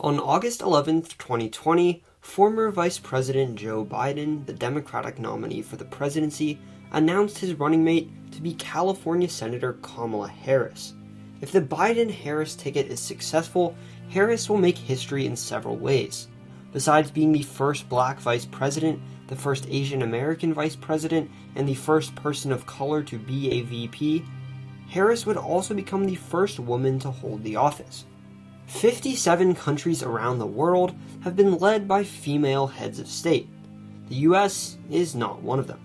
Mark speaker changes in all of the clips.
Speaker 1: On August 11th, 2020, former Vice President Joe Biden, the Democratic nominee for the presidency, announced his running mate to be California Senator Kamala Harris. If the Biden-Harris ticket is successful, Harris will make history in several ways. Besides being the first black vice president, the first Asian American vice president, and the first person of color to be a VP, Harris would also become the first woman to hold the office. 57 countries around the world have been led by female heads of state. The US is not one of them.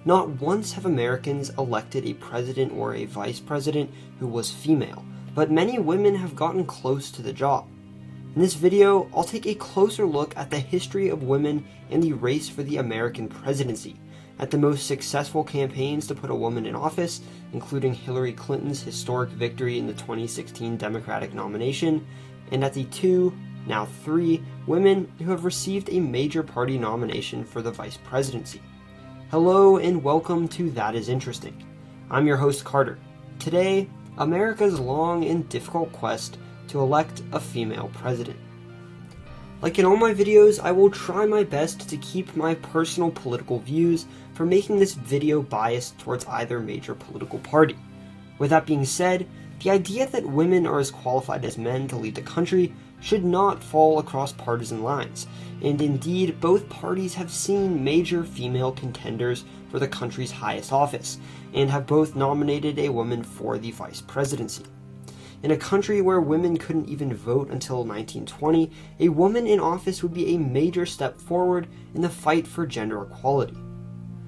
Speaker 1: Not once have Americans elected a president or a vice president who was female, but many women have gotten close to the job. In this video, I'll take a closer look at the history of women in the race for the American presidency, at the most successful campaigns to put a woman in office, including Hillary Clinton's historic victory in the 2016 Democratic nomination, and at the now three, women who have received a major party nomination for the vice presidency. Hello and welcome to That Is Interesting. I'm your host Carter. Today, America's long and difficult quest to elect a female president. Like in all my videos, I will try my best to keep my personal political views from making this video biased towards either major political party. With that being said, the idea that women are as qualified as men to lead the country should not fall across partisan lines, and indeed both parties have seen major female contenders for the country's highest office, and have both nominated a woman for the vice presidency. In a country where women couldn't even vote until 1920, a woman in office would be a major step forward in the fight for gender equality.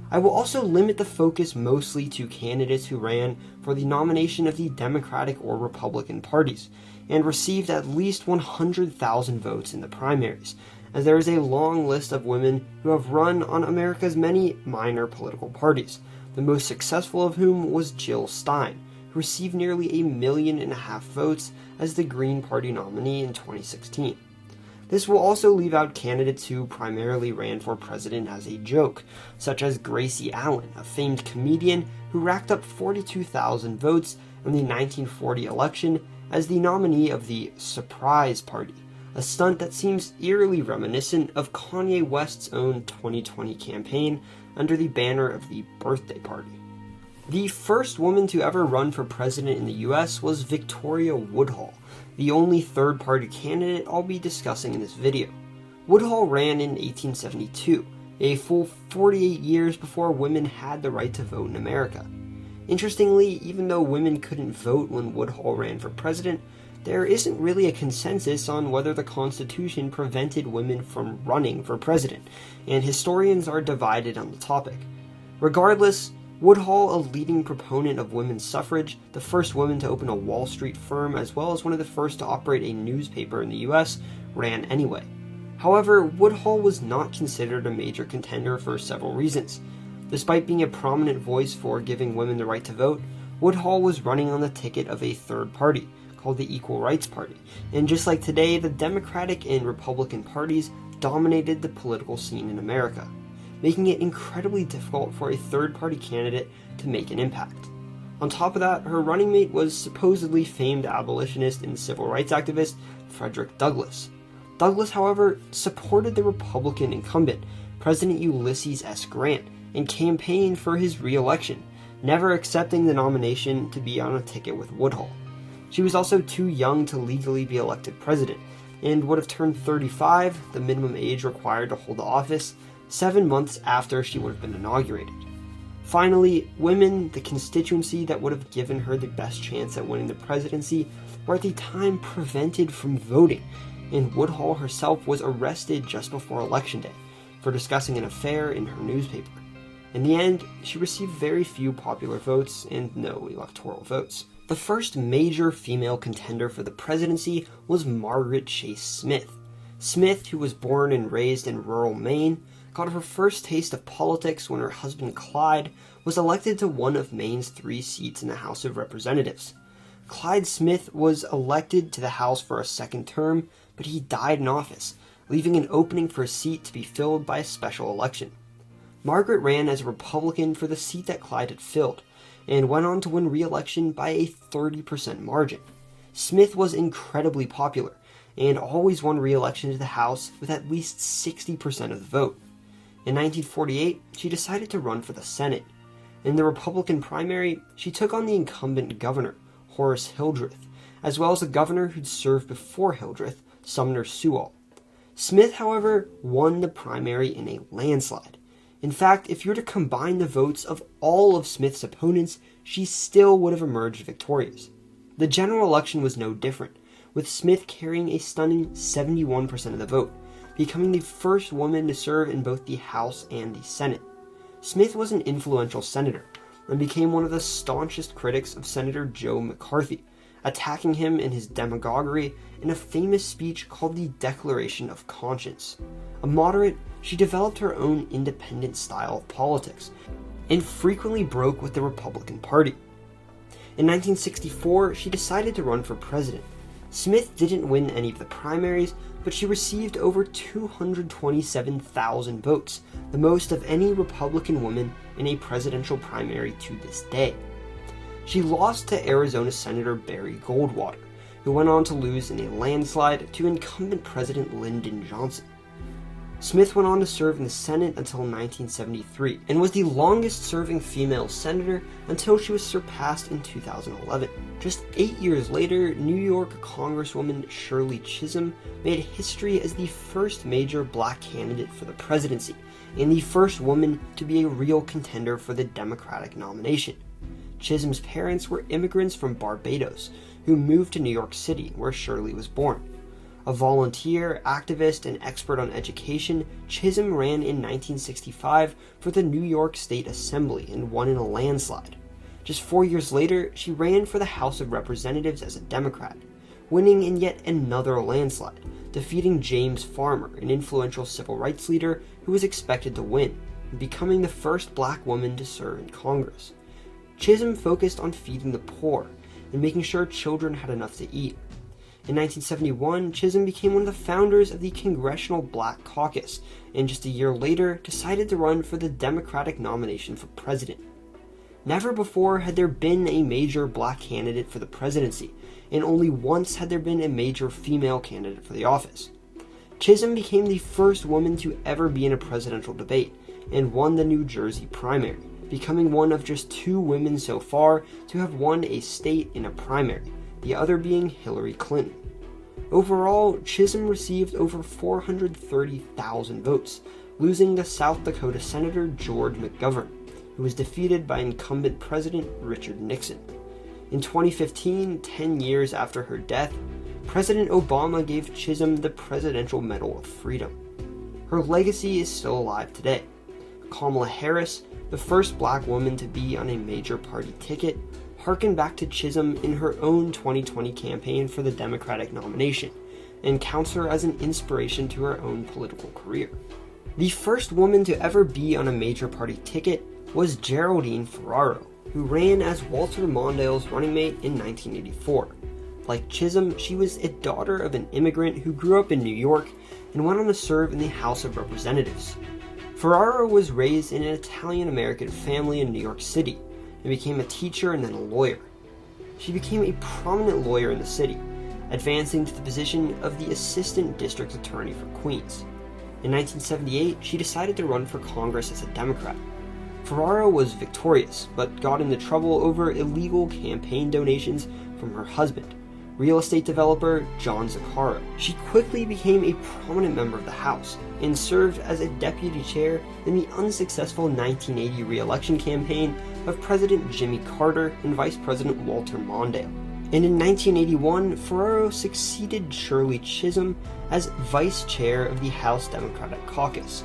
Speaker 1: I will also limit the focus mostly to candidates who ran for the nomination of the Democratic or Republican parties, and received at least 100,000 votes in the primaries, as there is a long list of women who have run on America's many minor political parties, the most successful of whom was Jill Stein, who received nearly 1.5 million votes as the Green Party nominee in 2016. This will also leave out candidates who primarily ran for president as a joke, such as Gracie Allen, a famed comedian who racked up 42,000 votes in the 1940 election as the nominee of the Surprise Party, a stunt that seems eerily reminiscent of Kanye West's own 2020 campaign under the banner of the Birthday Party. The first woman to ever run for president in the US was Victoria Woodhull, the only third-party candidate I'll be discussing in this video. Woodhull ran in 1872, a full 48 years before women had the right to vote in America. Interestingly, even though women couldn't vote when Woodhull ran for president, there isn't really a consensus on whether the Constitution prevented women from running for president, and historians are divided on the topic. Regardless, Woodhull, a leading proponent of women's suffrage, the first woman to open a Wall Street firm, as well as one of the first to operate a newspaper in the US, ran anyway. However, Woodhull was not considered a major contender for several reasons. Despite being a prominent voice for giving women the right to vote, Woodhull was running on the ticket of a third party, called the Equal Rights Party, and just like today, the Democratic and Republican parties dominated the political scene in America, making it incredibly difficult for a third-party candidate to make an impact. On top of that, her running mate was supposedly famed abolitionist and civil rights activist Frederick Douglass. Douglass, however, supported the Republican incumbent, President Ulysses S. Grant, and campaigned for his re-election, never accepting the nomination to be on a ticket with Woodhull. She was also too young to legally be elected president, and would have turned 35, the minimum age required to hold the office, 7 months after she would have been inaugurated. Finally, women, the constituency that would have given her the best chance at winning the presidency, were at the time prevented from voting, and Woodhull herself was arrested just before Election Day for discussing an affair in her newspaper. In the end, she received very few popular votes and no electoral votes. The first major female contender for the presidency was Margaret Chase Smith. Smith, who was born and raised in rural Maine, got her first taste of politics when her husband Clyde was elected to one of Maine's 3 seats in the House of Representatives. Clyde Smith was elected to the House for a second term, but he died in office, leaving an opening for a seat to be filled by a special election. Margaret ran as a Republican for the seat that Clyde had filled, and went on to win re-election by a 30% margin. Smith was incredibly popular, and always won re-election to the House with at least 60% of the vote. In 1948, she decided to run for the Senate. In the Republican primary, she took on the incumbent governor, Horace Hildreth, as well as a governor who'd served before Hildreth, Sumner Sewall. Smith, however, won the primary in a landslide. In fact, if you were to combine the votes of all of Smith's opponents, she still would have emerged victorious. The general election was no different, with Smith carrying a stunning 71% of the vote, becoming the first woman to serve in both the House and the Senate. Smith was an influential senator, and became one of the staunchest critics of Senator Joe McCarthy, attacking him in his demagoguery in a famous speech called the Declaration of Conscience. A moderate, she developed her own independent style of politics, and frequently broke with the Republican Party. In 1964, she decided to run for president. Smith didn't win any of the primaries, but she received over 227,000 votes, the most of any Republican woman in a presidential primary to this day. She lost to Arizona Senator Barry Goldwater, who went on to lose in a landslide to incumbent President Lyndon Johnson. Smith went on to serve in the Senate until 1973, and was the longest-serving female senator until she was surpassed in 2011. Just 8 years later, New York Congresswoman Shirley Chisholm made history as the first major black candidate for the presidency, and the first woman to be a real contender for the Democratic nomination. Chisholm's parents were immigrants from Barbados, who moved to New York City, where Shirley was born. A volunteer, activist, and expert on education, Chisholm ran in 1965 for the New York State Assembly and won in a landslide. Just 4 years later, she ran for the House of Representatives as a Democrat, winning in yet another landslide, defeating James Farmer, an influential civil rights leader who was expected to win, and becoming the first black woman to serve in Congress. Chisholm focused on feeding the poor and making sure children had enough to eat. In 1971, Chisholm became one of the founders of the Congressional Black Caucus, and just a year later decided to run for the Democratic nomination for president. Never before had there been a major black candidate for the presidency, and only once had there been a major female candidate for the office. Chisholm became the first woman to ever be in a presidential debate, and won the New Jersey primary, becoming one of just 2 women so far to have won a state in a primary, the other being Hillary Clinton. Overall, Chisholm received over 430,000 votes, losing to South Dakota Senator George McGovern, who was defeated by incumbent President Richard Nixon. In 2015, 10 years after her death, President Obama gave Chisholm the Presidential Medal of Freedom. Her legacy is still alive today. Kamala Harris, the first black woman to be on a major party ticket, harkened back to Chisholm in her own 2020 campaign for the Democratic nomination, and counts her as an inspiration to her own political career. The first woman to ever be on a major party ticket was Geraldine Ferraro, who ran as Walter Mondale's running mate in 1984. Like Chisholm, she was a daughter of an immigrant who grew up in New York and went on to serve in the House of Representatives. Ferraro was raised in an Italian-American family in New York City, and became a teacher and then a lawyer. She became a prominent lawyer in the city, advancing to the position of the Assistant District Attorney for Queens. In 1978, she decided to run for Congress as a Democrat. Ferraro was victorious, but got into trouble over illegal campaign donations from her husband, real estate developer John Zaccaro. She quickly became a prominent member of the House, and served as a deputy chair in the unsuccessful 1980 re-election campaign of President Jimmy Carter and Vice President Walter Mondale. And in 1981, Ferraro succeeded Shirley Chisholm as vice chair of the House Democratic Caucus.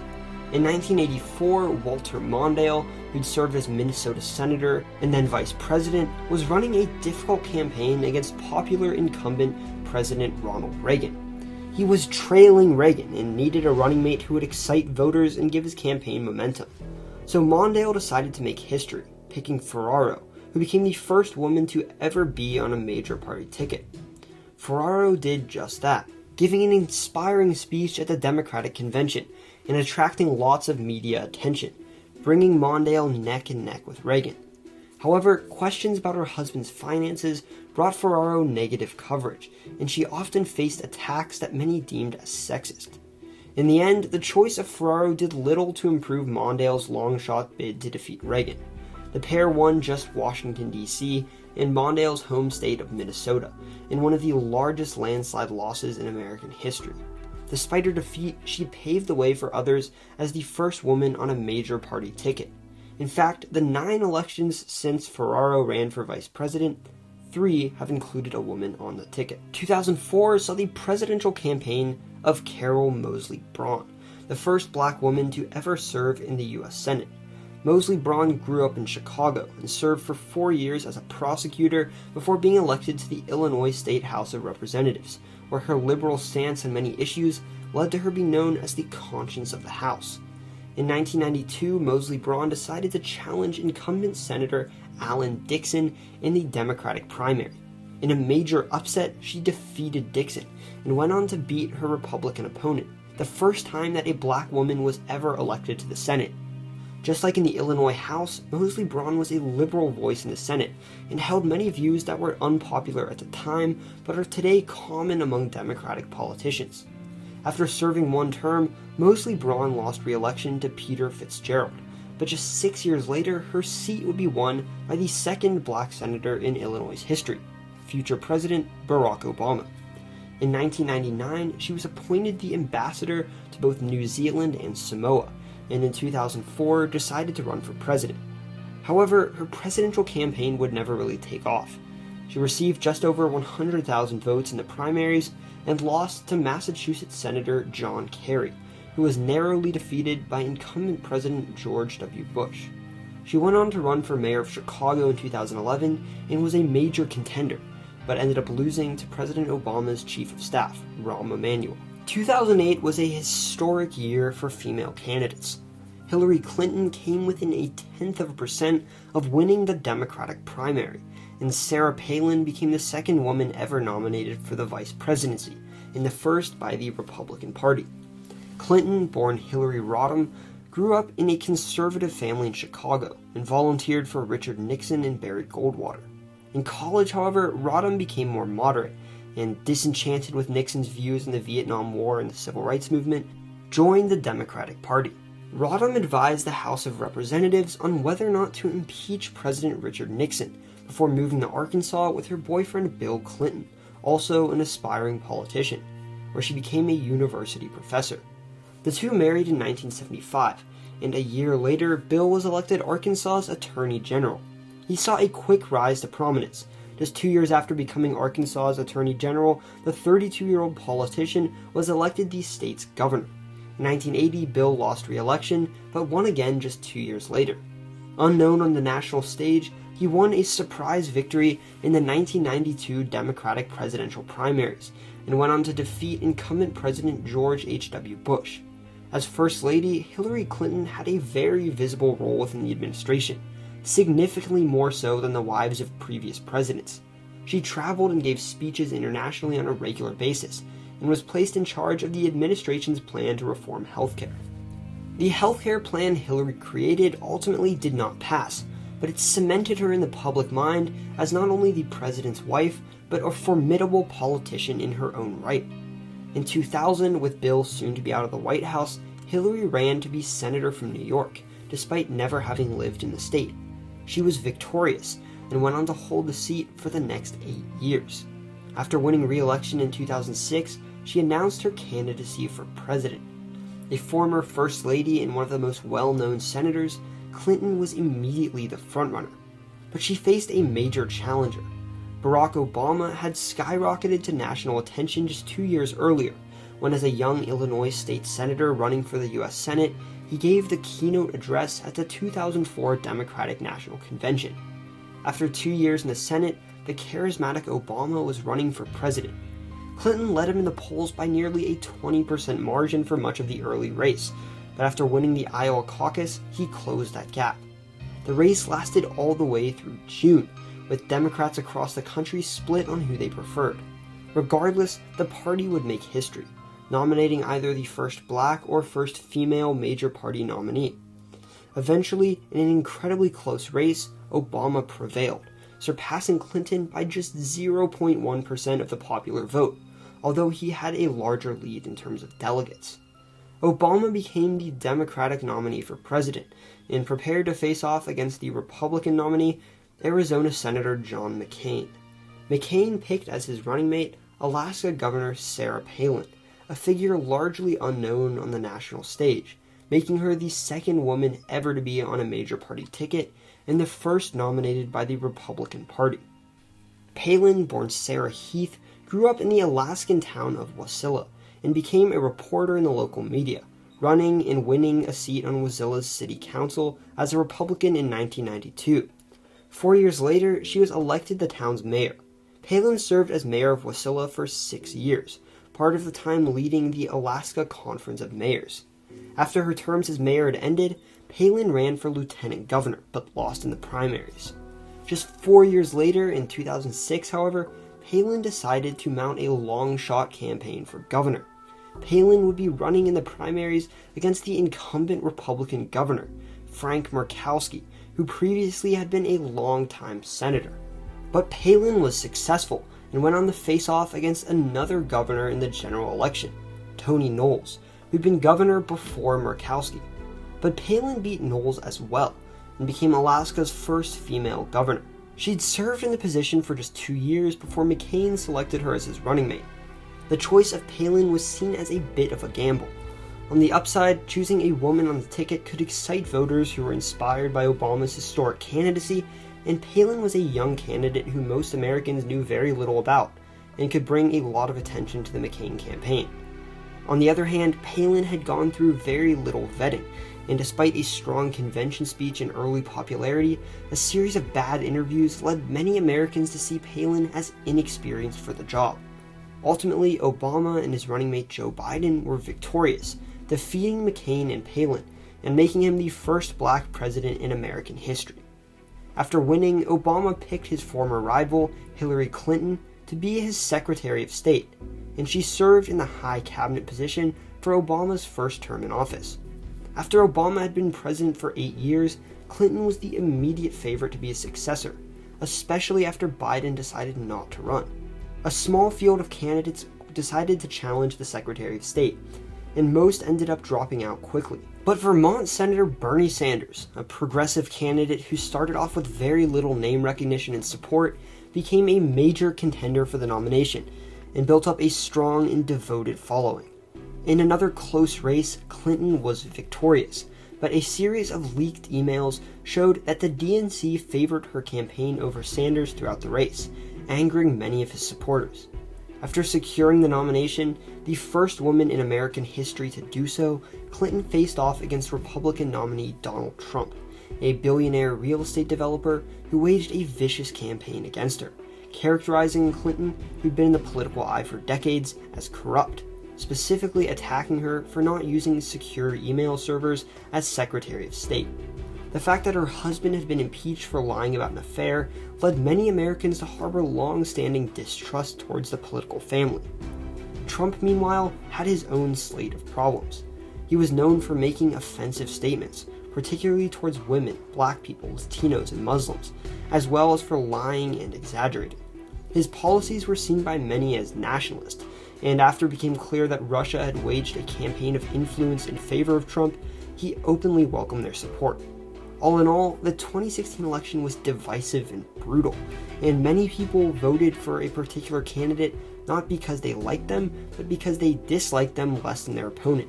Speaker 1: In 1984, Walter Mondale, who'd served as Minnesota Senator and then Vice President, was running a difficult campaign against popular incumbent President Ronald Reagan. He was trailing Reagan and needed a running mate who would excite voters and give his campaign momentum. So Mondale decided to make history, picking Ferraro, who became the first woman to ever be on a major party ticket. Ferraro did just that, giving an inspiring speech at the Democratic Convention and attracting lots of media attention, bringing Mondale neck and neck with Reagan. However, questions about her husband's finances brought Ferraro negative coverage, and she often faced attacks that many deemed as sexist. In the end, the choice of Ferraro did little to improve Mondale's long-shot bid to defeat Reagan. The pair won just Washington, D.C., and Mondale's home state of Minnesota, in one of the largest landslide losses in American history. Despite her defeat, she paved the way for others as the first woman on a major party ticket. In fact, the 9 elections since Ferraro ran for vice president, 3 have included a woman on the ticket. 2004 saw the presidential campaign of Carol Moseley Braun, the first black woman to ever serve in the U.S. Senate. Moseley Braun grew up in Chicago and served for 4 years as a prosecutor before being elected to the Illinois State House of Representatives, where her liberal stance on many issues led to her being known as the conscience of the House. In 1992, Moseley Braun decided to challenge incumbent Senator Alan Dixon in the Democratic primary. In a major upset, she defeated Dixon and went on to beat her Republican opponent, the first time that a black woman was ever elected to the Senate. Just like in the Illinois House, Moseley Braun was a liberal voice in the Senate and held many views that were unpopular at the time but are today common among Democratic politicians. After serving 1 term, Moseley Braun lost re-election to Peter Fitzgerald, but just 6 years later, her seat would be won by the second black senator in Illinois' history, future President Barack Obama. In 1999, she was appointed the ambassador to both New Zealand and Samoa, and in 2004 decided to run for president. However, her presidential campaign would never really take off. She received just over 100,000 votes in the primaries and lost to Massachusetts Senator John Kerry, who was narrowly defeated by incumbent President George W. Bush. She went on to run for mayor of Chicago in 2011 and was a major contender, but ended up losing to President Obama's chief of staff, Rahm Emanuel. 2008 was a historic year for female candidates. Hillary Clinton came within 0.1% of winning the Democratic primary, and Sarah Palin became the second woman ever nominated for the vice presidency, and the first by the Republican Party. Clinton, born Hillary Rodham, grew up in a conservative family in Chicago and volunteered for Richard Nixon and Barry Goldwater. In college, however, Rodham became more moderate, and disenchanted with Nixon's views in the Vietnam War and the Civil Rights Movement, joined the Democratic Party. Rodham advised the House of Representatives on whether or not to impeach President Richard Nixon before moving to Arkansas with her boyfriend Bill Clinton, also an aspiring politician, where she became a university professor. The two married in 1975, and a year later, Bill was elected Arkansas's Attorney General. He saw a quick rise to prominence. Just 2 years after becoming Arkansas's Attorney General, the 32-year-old politician was elected the state's governor. In 1980, Bill lost re-election, but won again just 2 years later. Unknown on the national stage, he won a surprise victory in the 1992 Democratic presidential primaries, and went on to defeat incumbent President George H.W. Bush. As First Lady, Hillary Clinton had a very visible role within the administration, significantly more so than the wives of previous presidents. She traveled and gave speeches internationally on a regular basis, and was placed in charge of the administration's plan to reform healthcare. The healthcare plan Hillary created ultimately did not pass, but it cemented her in the public mind as not only the president's wife, but a formidable politician in her own right. In 2000, with Bill soon to be out of the White House, Hillary ran to be senator from New York, despite never having lived in the state. She was victorious, and went on to hold the seat for the next 8 years. After winning re-election in 2006, she announced her candidacy for president. A former First Lady and one of the most well-known senators, Clinton was immediately the frontrunner. But she faced a major challenger. Barack Obama had skyrocketed to national attention just 2 years earlier, when as a young Illinois state senator running for the U.S. Senate, he gave the keynote address at the 2004 Democratic National Convention. After 2 years in the Senate, the charismatic Obama was running for president. Clinton led him in the polls by nearly a 20% margin for much of the early race, but after winning the Iowa caucus, he closed that gap. The race lasted all the way through June, with Democrats across the country split on who they preferred. Regardless, the party would make history, nominating either the first black or first female major party nominee. Eventually, in an incredibly close race, Obama prevailed, surpassing Clinton by just 0.1% of the popular vote, although he had a larger lead in terms of delegates. Obama became the Democratic nominee for president and prepared to face off against the Republican nominee, Arizona Senator John McCain. McCain picked as his running mate Alaska Governor Sarah Palin, a figure largely unknown on the national stage, making her the second woman ever to be on a major party ticket and the first nominated by the Republican Party. Palin, born Sarah Heath, grew up in the Alaskan town of Wasilla and became a reporter in the local media, running and winning a seat on Wasilla's city council as a Republican in 1992. 4 years later, she was elected the town's mayor. Palin served as mayor of Wasilla for 6 years, part of the time leading the Alaska Conference of Mayors. After her terms as mayor had ended, Palin ran for lieutenant governor, but lost in the primaries. Just 4 years later, in 2006, however, Palin decided to mount a long-shot campaign for governor. Palin would be running in the primaries against the incumbent Republican governor, Frank Murkowski, who previously had been a long-time senator. But Palin was successful and went on to face off against another governor in the general election, Tony Knowles, who'd been governor before Murkowski. But Palin beat Knowles as well and became Alaska's first female governor. She'd served in the position for just 2 years before McCain selected her as his running mate. The choice of Palin was seen as a bit of a gamble. On the upside, choosing a woman on the ticket could excite voters who were inspired by Obama's historic candidacy, and Palin was a young candidate who most Americans knew very little about, and could bring a lot of attention to the McCain campaign. On the other hand, Palin had gone through very little vetting, and despite a strong convention speech and early popularity, a series of bad interviews led many Americans to see Palin as inexperienced for the job. Ultimately, Obama and his running mate Joe Biden were victorious, defeating McCain and Palin, and making him the first black president in American history. After winning, Obama picked his former rival, Hillary Clinton, to be his Secretary of State, and she served in the high cabinet position for Obama's first term in office. After Obama had been president for 8 years, Clinton was the immediate favorite to be his successor, especially after Biden decided not to run. A small field of candidates decided to challenge the Secretary of State, and most ended up dropping out quickly. But Vermont Senator Bernie Sanders, a progressive candidate who started off with very little name recognition and support, became a major contender for the nomination, and built up a strong and devoted following. In another close race, Clinton was victorious, but a series of leaked emails showed that the DNC favored her campaign over Sanders throughout the race, angering many of his supporters. After securing the nomination, the first woman in American history to do so, Clinton faced off against Republican nominee Donald Trump, a billionaire real estate developer who waged a vicious campaign against her, characterizing Clinton, who'd been in the political eye for decades, as corrupt, specifically attacking her for not using secure email servers as Secretary of State. The fact that her husband had been impeached for lying about an affair led many Americans to harbor long-standing distrust towards the political family. Trump, meanwhile, had his own slate of problems. He was known for making offensive statements, particularly towards women, black people, Latinos, and Muslims, as well as for lying and exaggerating. His policies were seen by many as nationalist, and after it became clear that Russia had waged a campaign of influence in favor of Trump, he openly welcomed their support. All in all, the 2016 election was divisive and brutal, and many people voted for a particular candidate not because they liked them, but because they disliked them less than their opponent.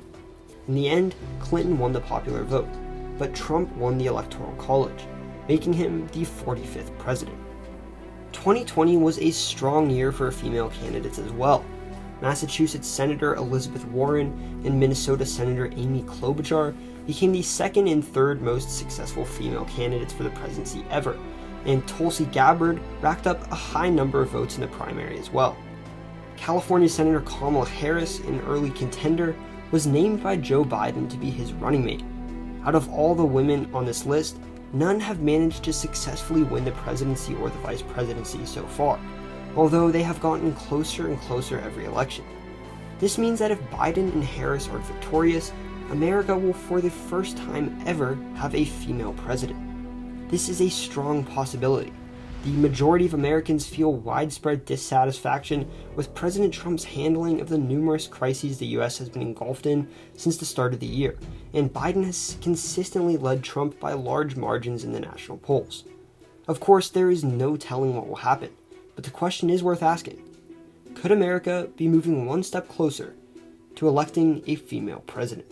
Speaker 1: In the end, Clinton won the popular vote, but Trump won the Electoral College, making him the 45th president. 2020 was a strong year for female candidates as well. Massachusetts Senator Elizabeth Warren and Minnesota Senator Amy Klobuchar became the second and third most successful female candidates for the presidency ever, and Tulsi Gabbard racked up a high number of votes in the primary as well. California Senator Kamala Harris, an early contender, was named by Joe Biden to be his running mate. Out of all the women on this list, none have managed to successfully win the presidency or the vice presidency so far, although they have gotten closer and closer every election. This means that if Biden and Harris are victorious, America will for the first time ever have a female president. This is a strong possibility, The majority of Americans feel widespread dissatisfaction with President Trump's handling of the numerous crises the U.S. has been engulfed in since the start of the year, and Biden has consistently led Trump by large margins in the national polls. Of course, there is no telling what will happen, but the question is worth asking. Could America be moving one step closer to electing a female president?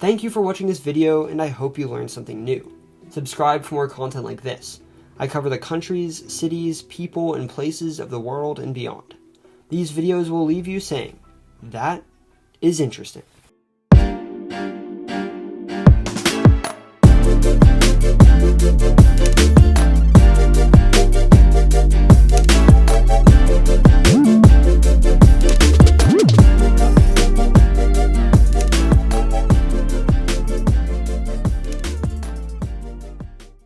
Speaker 1: Thank you for watching this video, and I hope you learned something new. Subscribe for more content like this. I cover the countries, cities, people, and places of the world and beyond. These videos will leave you saying, "That is interesting."